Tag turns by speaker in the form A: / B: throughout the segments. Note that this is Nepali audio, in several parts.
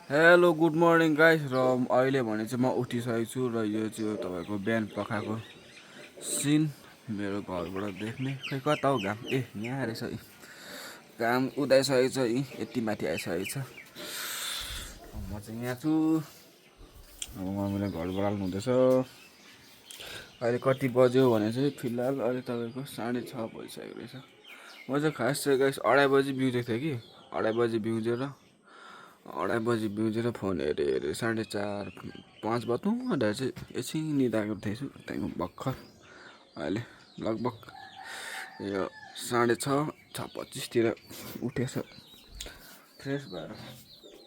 A: हेलो गुड मर्निङ गाइस र अहिले भने चाहिँ म उठिसकेको छु र यो चाहिँ तपाईँको बिहान पखाएको सिन मेरो घरबाट देख्ने खै कता हो घाम यहाँ रहेछ घाम उदाइसकेको छ यति माथि आइसकेको छ म चाहिँ यहाँ छु अब मम्मीले घर बढाल्नु हुँदैछ अहिले कति बज्यो भने चाहिँ फिलहाल अहिले तपाईँको 6:30 भइसकेको रहेछ म चाहिँ खास चाहिँ गाइस 2:30 बजी बिउजेको थिएँ कि 2:30 बजी बिउजेर 2:30 बजी बिउजेर फोन हेरेँ 4:30 5 बज्नु आँटेर चाहिँ एकछिन निदाएको थिएछु त्यहाँदेखि भर्खर अहिले लगभग यो 6:30 6:25 उठेछ फ्रेस भएर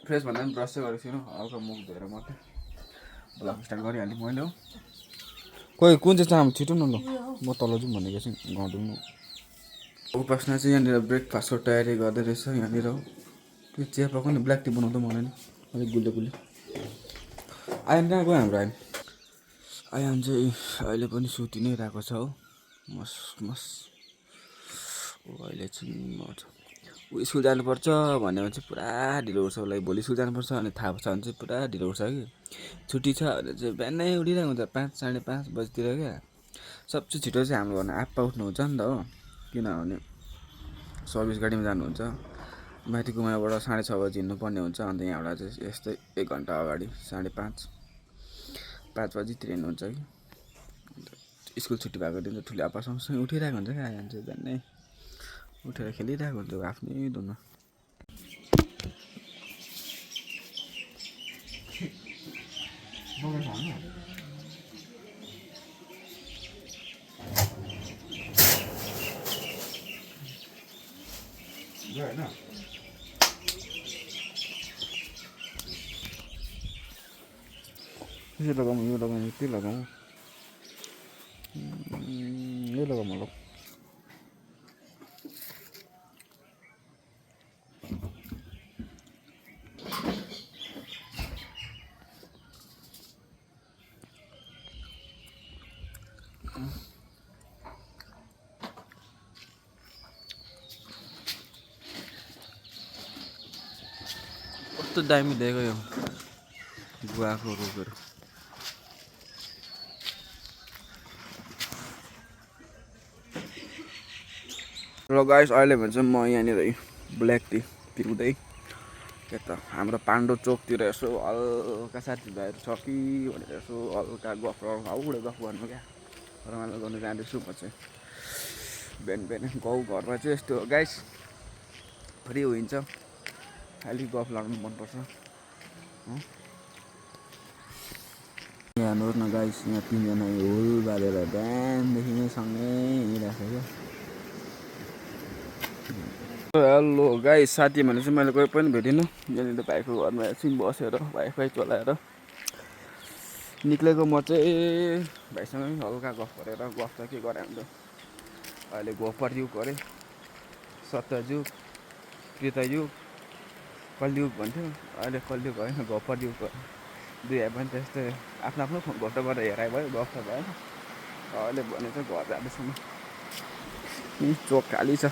A: फ्रेस भन्दा पनि ब्रसै गरेको छैन हल्का मुख धोएर मात्रै ब्लग स्टार्ट गरिहालेँ मैले हो कोही कुन चाहिँ चामल छिटो न ल म तल जाउँ भनेको चाहिँ गाउँदैनु उपासना चाहिँ यहाँनिर ब्रेकफास्टको तयारी गर्दै रहेछ यहाँनिर त्यो चिया पकाउने ब्ल्याक टी बनाउँदा मलाई नि अलिक गुलियो गुलियो आयान कहाँ गयो हाम्रो आयान चाहिँ अहिले पनि सुति नै रहेको छ हो मस मस अहिले चाहिँ ऊ स्कुल जानुपर्छ भन्यो भने चाहिँ पुरा ढिलो उठ्छ उसलाई भोलि स्कुल जानुपर्छ अनि थाहा छ भने चाहिँ पुरा ढिलो उठ्छ कि छुट्टी छ भने चाहिँ बिहानै उठिरहेको हुन्छ 5 5:30 बजीतिर क्या सबसे छिटो चाहिँ हाम्रो घरमा आप्पा उठ्नुहुन्छ नि त हो किनभने सर्भिस गाडीमा जानुहुन्छ माथि कुमाबाट 6:30 बजी हिँड्नुपर्ने हुन्छ अन्त यहाँबाट चाहिँ यस्तै 1 घन्टा अगाडि 5:30 बजीतिर हिँड्नुहुन्छ कि स्कुल छुट्टी भएको दिन चाहिँ ठुलो आप्पा सँगसँगै उठिरहेको हुन्छ क्या आइहाल्छ बिहानै उठेर खेलिरहेको हुन्छ आफ्नै धुनमा यो लगाउँ यो लगाउँ त्यो लगाउँ यो लगाउँ होला कस्तो दामी दिएको यो गुवाको रुखहरू र गाइस अहिले भने चाहिँ म यहाँनिर ब्ल्याक टी पिउँदै के त हाम्रो पाण्डो चोकतिर यसो हल्का साथीभाइहरू छ कि भनेर यसो हल्का गफ हाउडे गफ गर्नु क्या रमाइलो गर्नु जाँदैछु म चाहिँ बिहान बिहान गाउँ घरमा चाहिँ यस्तो गाइस फ्री हुन्छ खालि गफ लगाउनु मनपर्छ यहाँ हेर्नुहोस् न गाइस यहाँ 3 जना होल बालेर बिहानदेखि नै सँगै हिँडिरहेको छ क्या हेलो गाइस साथी भने चाहिँ मैले कोही पनि भेटिनँ यहाँनिर भाइको घरमा एकछिन बसेर वाइफाई चलाएर निक्लेको म चाहिँ भाइसँगै हल्का गफ गरेर गफ त के गरे हुन्छ अहिले गोपर युग अरे सत्ययुग त्रेतायुग कलियुग भन्थ्यो अहिले कलियुग होइन गोपर युग दुई भाइ पनि त्यस्तै आफ्नो आफ्नो फोटो गरेर हेराइ भयो गफ त भएन अहिले भने चाहिँ घर जाँदैछु म चोक खाली छ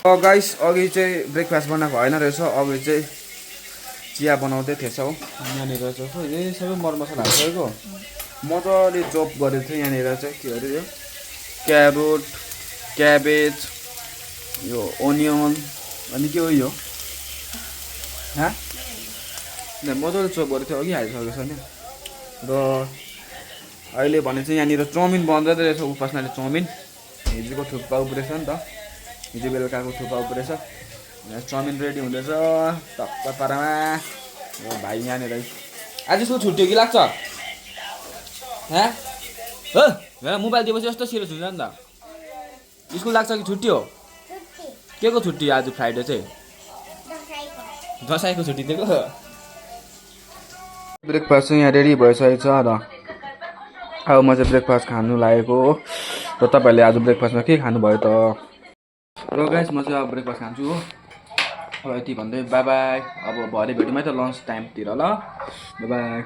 A: गाइस अघि चाहिँ ब्रेकफास्ट बनाएको होइन रहेछ अघि चाहिँ चिया बनाउँदै थिएछ हो यहाँनिर चाहिँ खै सबै मरमसला हालिसकेको मजाले चप गरेको थियो यहाँनिर चाहिँ के अरे यो क्यारोट क्याबेज यो ओनियन अनि के हो यो मजाले चप गरेको थियो अघि हालिसकेको छ नि र अहिले भने चाहिँ यहाँनिर चाउमिन बन्दै रहेछ उपासनाले चाउमिन हिजोको थुक्पा उब्रेछ नि त हिजो बेलुकाको थुक्पा उब्रेछ चाउमिन रेडी हुँदैछ टक्क पारामा भाइ यहाँनिर आज स्कुल छुट्टी हो कि लाग्छ मोबाइल दिएपछि यस्तो सिरियस हुन्छ नि त स्कुल लाग्छ कि छुट्टी हो के को छुट्टी आज फ्राइडे चाहिँ दसैँको छुट्टी दिएको ब्रेकफास्ट चाहिँ यहाँ रेडी भइसकेको छ र अब म चाहिँ ब्रेकफास्ट खानु लागेको हो र तपाईँहरूले आज ब्रेकफास्टमा के खानुभयो त र गाइस म चाहिँ अब ब्रेकफास्ट खान्छु हो अब यति भन्दै बाई बाई अब भरे भेटौँ है त लन्च टाइमतिर ल बाई बाई